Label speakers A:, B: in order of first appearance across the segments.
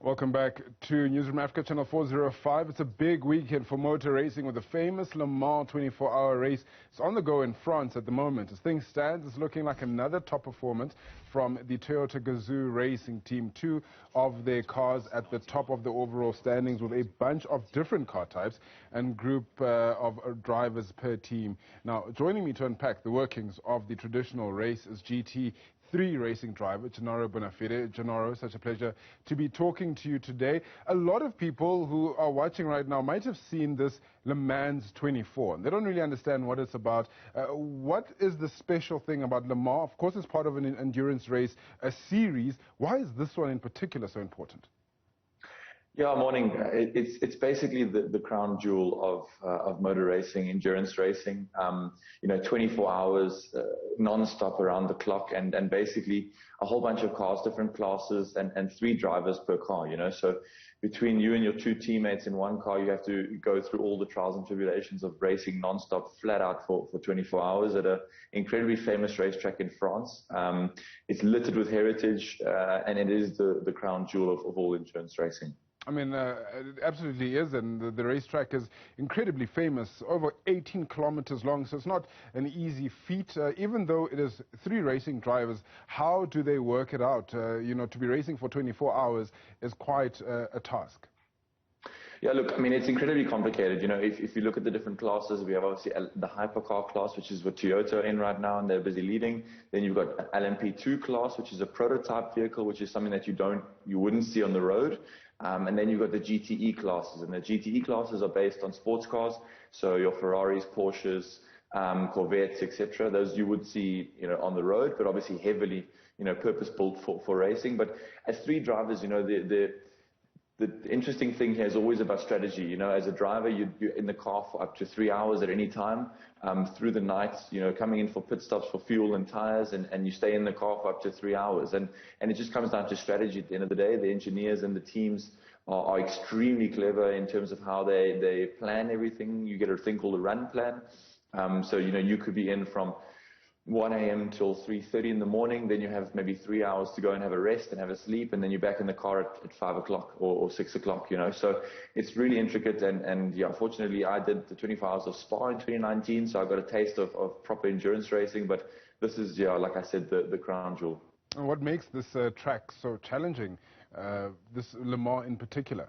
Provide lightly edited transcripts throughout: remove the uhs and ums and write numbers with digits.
A: Welcome back to Newzroom Afrika, channel 405. It's a big weekend for motor racing with the famous Le Mans 24-hour race. It's on the go in France at the moment. As things stand, it's looking like another top performance from the Toyota Gazoo racing team. Two of their cars at the top of the overall standings with a bunch of different car types and group of drivers per team. Now, joining me to unpack the workings of the traditional race is GT3 racing driver Gennaro Bonafede. Gennaro, such a pleasure to be talking to you today. A lot of people who are watching right now might have seen this Le Mans 24. They don't really understand what it's about. What is the special thing about Le Mans? Of course, it's part of an endurance race, a series. Why is this one in particular so important?
B: Yeah, morning. It's basically the crown jewel of motor racing, endurance racing. 24 hours non-stop around the clock, and basically a whole bunch of cars, different classes, and 3 drivers per car. So between you and your 2 teammates in one car, you have to go through all the trials and tribulations of racing non-stop, flat out for 24 hours at an incredibly famous racetrack in France. It's littered with heritage, and it is the crown jewel of all endurance racing.
A: I mean, it absolutely is, and the racetrack is incredibly famous, over 18 kilometers long, so it's not an easy feat. Even though it is 3 racing drivers, how do they work it out? To be racing for 24 hours is quite a task.
B: Yeah, look, I mean, it's incredibly complicated. If you look at the different classes, we have obviously the hypercar class, which is what Toyota are in right now, and they're busy leading. Then you've got LMP2 class, which is a prototype vehicle, which is something that you wouldn't see on the road. And then you've got the GTE classes, and the GTE classes are based on sports cars, so your Ferraris, Porsches, Corvettes, etc. Those you would see, on the road, but obviously heavily, purpose-built for racing. But as 3 drivers, the interesting thing here is always about strategy. As a driver, you're in the car for up to 3 hours at any time, through the night, coming in for pit stops for fuel and tires, and you stay in the car for up to 3 hours. And it just comes down to strategy at the end of the day. The engineers and the teams are extremely clever in terms of how they plan everything. You get a thing called a run plan. So, you could be in from 1 a.m. till 3:30 in the morning, then you have maybe 3 hours to go and have a rest and have a sleep, and then you're back in the car at 5 o'clock or 6 o'clock, So it's really intricate, and yeah, fortunately I did the 24 hours of Spa in 2019, so I got a taste of proper endurance racing, but this is, like I said, the crown jewel.
A: And what makes this track so challenging, this Le Mans in particular?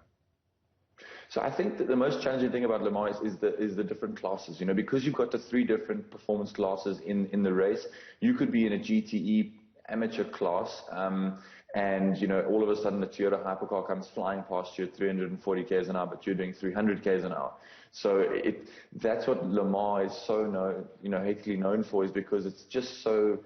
B: So I think that the most challenging thing about Le Mans is the different classes. Because you've got the 3 different performance classes in the race, you could be in a GTE amateur class, and all of a sudden the Toyota hypercar comes flying past you at 340 k's an hour, but you're doing 300 k's an hour. So that's what Le Mans is so hectically known for, is because it's just so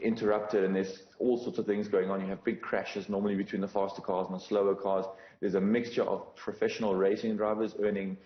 B: interrupted, and there's all sorts of things going on. You have big crashes normally between the faster cars and the slower cars. There's a mixture of professional racing drivers earning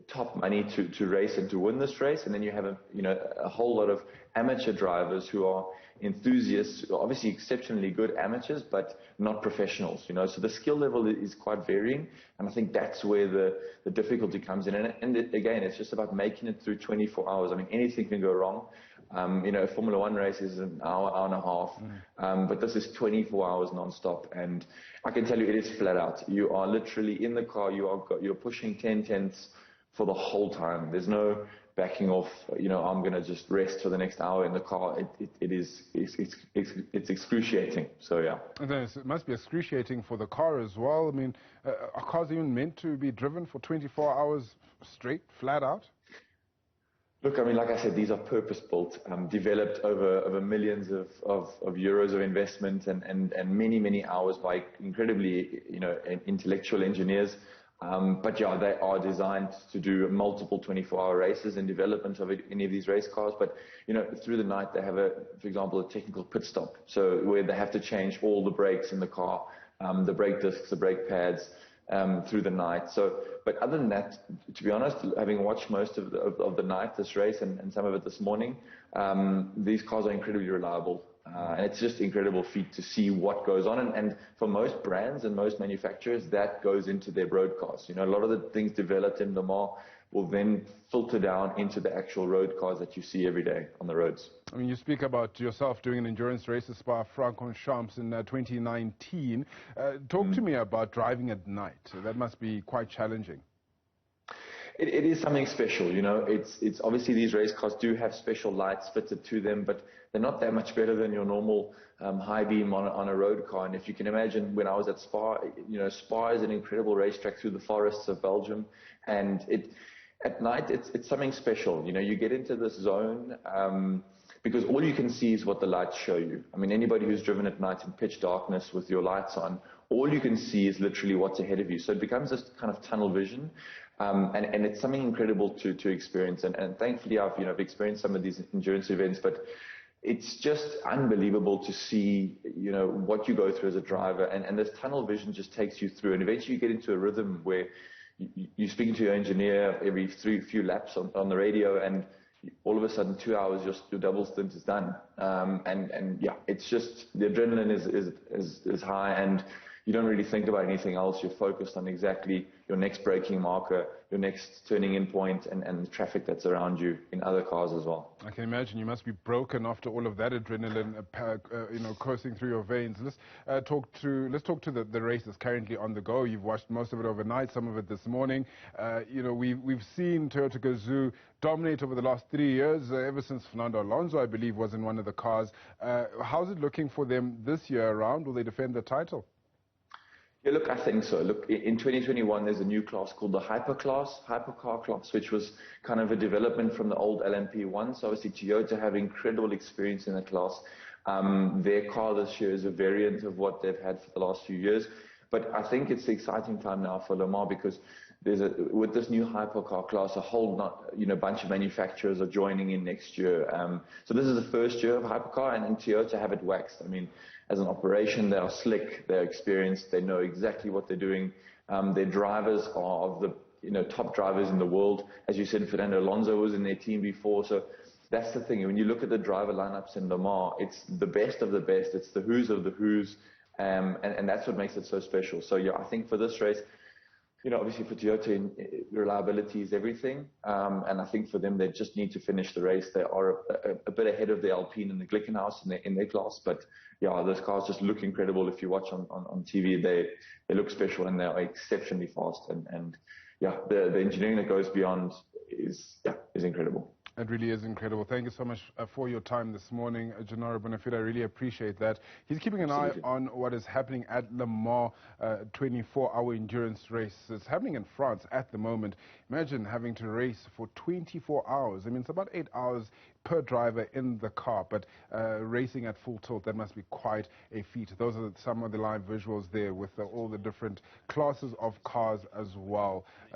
B: top money to race and to win this race, and then you have a whole lot of amateur drivers who are enthusiasts, obviously exceptionally good amateurs, but not professionals. So the skill level is quite varying, and I think that's where the difficulty comes in. And again, it's just about making it through 24 hours. I mean, anything can go wrong. A Formula 1 race is an hour and a half, but this is 24 hours non-stop, and I can tell you it is flat out. You are literally in the car, you're pushing 10 tenths for the whole time. There's no backing off, I'm going to just rest for the next hour in the car. It's excruciating. So yeah.
A: And then it must be excruciating for the car as well. I mean, are cars even meant to be driven for 24 hours straight, flat out?
B: Look, I mean, like I said, these are purpose-built, developed over millions of euros of investment and many, many hours by incredibly, intellectual engineers. But yeah, they are designed to do multiple 24-hour races and development of any of these race cars. But, through the night they have for example, a technical pit stop. So where they have to change all the brakes in the car, the brake discs, the brake pads, through the night. But other than that, to be honest, having watched most of the night, this race, and some of it this morning, these cars are incredibly reliable. And it's just incredible feat to see what goes on. And for most brands and most manufacturers, that goes into their broadcast. A lot of the things developed in Le Mans will then filter down into the actual road cars that you see every day on the roads.
A: I mean, you speak about yourself doing an endurance race at Spa-Francorchamps in 2019. Talk to me about driving at night. That must be quite challenging.
B: It is something special, you know. It's obviously these race cars do have special lights fitted to them, but they're not that much better than your normal high beam on a road car. And if you can imagine, when I was at Spa, you know, Spa is an incredible racetrack through the forests of Belgium, and at night it's something special. You know, you get into this zone because all you can see is what the lights show you. I mean, anybody who's driven at night in pitch darkness with your lights on, all you can see is literally what's ahead of you. So it becomes this kind of tunnel vision. And it's something incredible to experience. And thankfully, I've experienced some of these endurance events, but it's just unbelievable to see, you know, what you go through as a driver. And this tunnel vision just takes you through. And eventually you get into a rhythm where you're speaking to your engineer every few laps on the radio, and all of a sudden 2 hours, your double stint is done. And yeah, it's just, the adrenaline is high, and you don't really think about anything else. You're focused on exactly your next braking marker, your next turning in point, and the traffic that's around you in other cars as well.
A: I can imagine you must be broken after all of that adrenaline, you know, coursing through your veins. Let's talk to the race that's currently on the go. You've watched most of it overnight, some of it this morning. You know, we've seen Toyota Gazoo dominate over the last 3 years, ever since Fernando Alonso, I believe, was in one of the cars. How's it looking for them this year around? Will they defend the title?
B: Yeah, look, I think so. Look, in 2021, there's a new class called the hypercar class, which was kind of a development from the old LMP1. So obviously Toyota have incredible experience in the class. Their car this year is a variant of what they've had for the last few years. But I think it's the exciting time now for Le Mans, because with this new hypercar class, a whole bunch of manufacturers are joining in next year. So this is the first year of hypercar, and Toyota have it waxed. I mean, as an operation, they are slick, they're experienced, they know exactly what they're doing. Their drivers are of the top drivers in the world. As you said, Fernando Alonso was in their team before. So that's the thing. When you look at the driver lineups in Le Mans, it's the best of the best. It's the who's of the who's, and that's what makes it so special. So yeah, I think for this race, you know, obviously for Toyota, reliability is everything. And I think for them, they just need to finish the race. They are a bit ahead of the Alpine and the Glickenhaus in their class. But yeah, those cars just look incredible. If you watch on TV, they look special, and they are exceptionally fast. And yeah, the engineering that goes beyond is incredible.
A: It really is incredible. Thank you so much for your time this morning, Gennaro Bonafede. I really appreciate that. He's keeping an eye on what is happening at Le Mans 24-hour endurance race. It's happening in France at the moment. Imagine having to race for 24 hours. I mean, it's about 8 hours per driver in the car, but racing at full tilt, that must be quite a feat. Those are some of the live visuals there with all the different classes of cars as well.